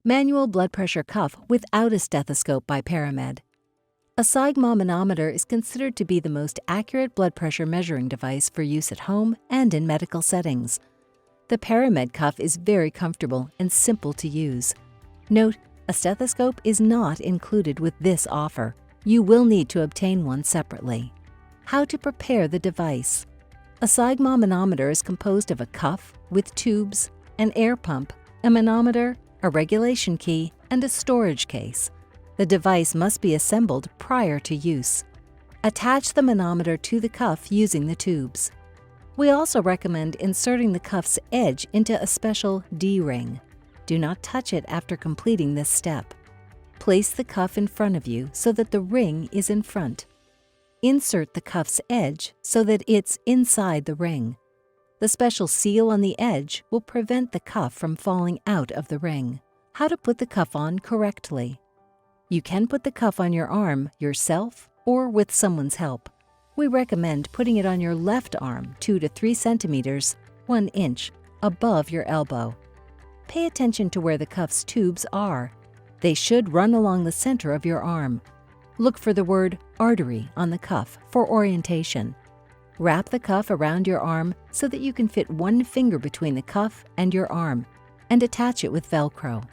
Manual blood pressure cuff without a stethoscope by PARAMED. A sphygmomanometer is considered to be the most accurate blood pressure measuring device for use at home and in medical settings. The PARAMED cuff is very comfortable and simple to use. Note, a stethoscope is not included with this offer. You will need to obtain one separately. How to prepare the device. A sphygmomanometer is composed of a cuff with tubes, an air pump, a manometer, a regulation key, and a storage case. The device must be assembled prior to use. Attach the manometer to the cuff using the tubes. We also recommend inserting the cuff's edge into a special D-ring. Do not touch it after completing this step. Place the cuff in front of you so that the ring is in front. Insert the cuff's edge so that it's inside the ring. The special seal on the edge will prevent the cuff from falling out of the ring. How to put the cuff on correctly. You can put the cuff on your arm yourself or with someone's help. We recommend putting it on your left arm 2 to 3 centimeters, 1 inch, above your elbow. Pay attention to where the cuff's tubes are. They should run along the center of your arm. Look for the word artery on the cuff for orientation. Wrap the cuff around your arm so that you can fit one finger between the cuff and your arm, and attach it with Velcro.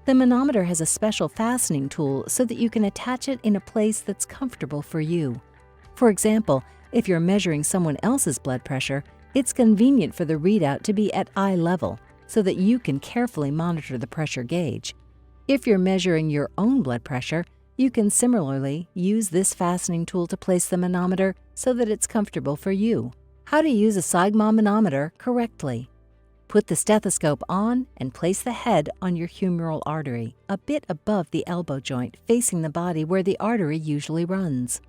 The manometer has a special fastening tool so that you can attach it in a place that's comfortable for you. For example, if you're measuring someone else's blood pressure, it's convenient for the readout to be at eye level so that you can carefully monitor the pressure gauge. If you're measuring your own blood pressure, you can similarly use this fastening tool to place the manometer so that it's comfortable for you. How to use a sphygmomanometer correctly. Put the stethoscope on and place the head on your humeral artery, a bit above the elbow joint, facing the body where the artery usually runs.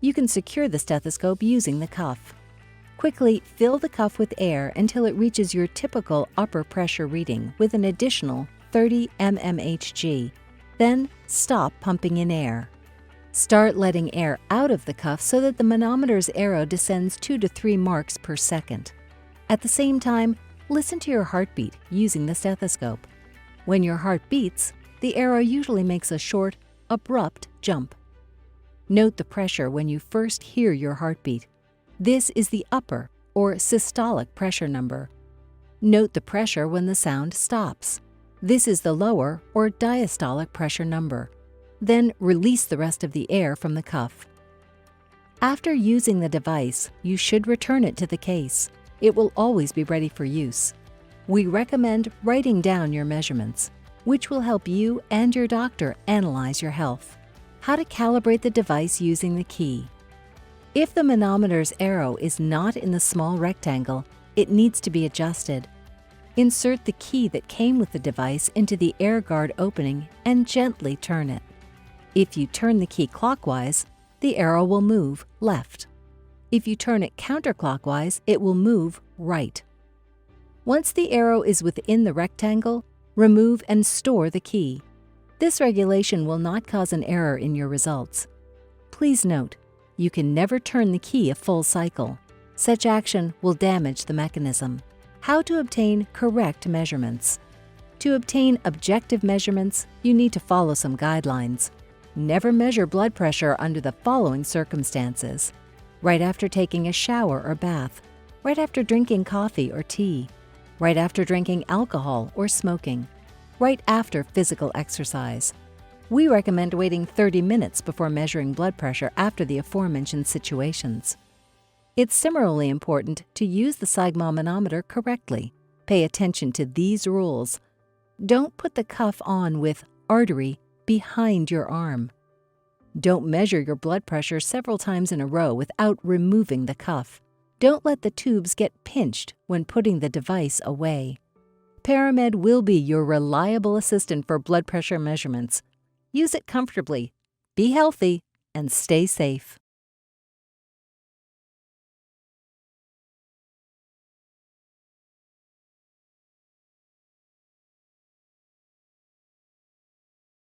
You can secure the stethoscope using the cuff. Quickly fill the cuff with air until it reaches your typical upper pressure reading with an additional 30 mmHg. Then stop pumping in air. Start letting air out of the cuff so that the manometer's arrow descends 2 to 3 marks per second. At the same time, listen to your heartbeat using the stethoscope. When your heart beats, the arrow usually makes a short, abrupt jump. Note the pressure when you first hear your heartbeat. This is the upper or systolic pressure number. Note the pressure when the sound stops. This is the lower or diastolic pressure number. Then release the rest of the air from the cuff. After using the device, you should return it to the case. It will always be ready for use. We recommend writing down your measurements, which will help you and your doctor analyze your health. How to calibrate the device using the key. If the manometer's arrow is not in the small rectangle, it needs to be adjusted. Insert the key that came with the device into the air guard opening and gently turn it. If you turn the key clockwise, the arrow will move left. If you turn it counterclockwise, it will move right. Once the arrow is within the rectangle, remove and store the key. This regulation will not cause an error in your results. Please note, you can never turn the key a full cycle. Such action will damage the mechanism. How to obtain correct measurements. To obtain objective measurements, you need to follow some guidelines. Never measure blood pressure under the following circumstances: right after taking a shower or bath, right after drinking coffee or tea, right after drinking alcohol or smoking, right after physical exercise. We recommend waiting 30 minutes before measuring blood pressure after the aforementioned situations. It's similarly important to use the sphygmomanometer correctly. Pay attention to these rules. Don't put the cuff on with artery behind your arm. Don't measure your blood pressure several times in a row without removing the cuff. Don't let the tubes get pinched when putting the device away. PARAMED will be your reliable assistant for blood pressure measurements. Use it comfortably, be healthy, and stay safe.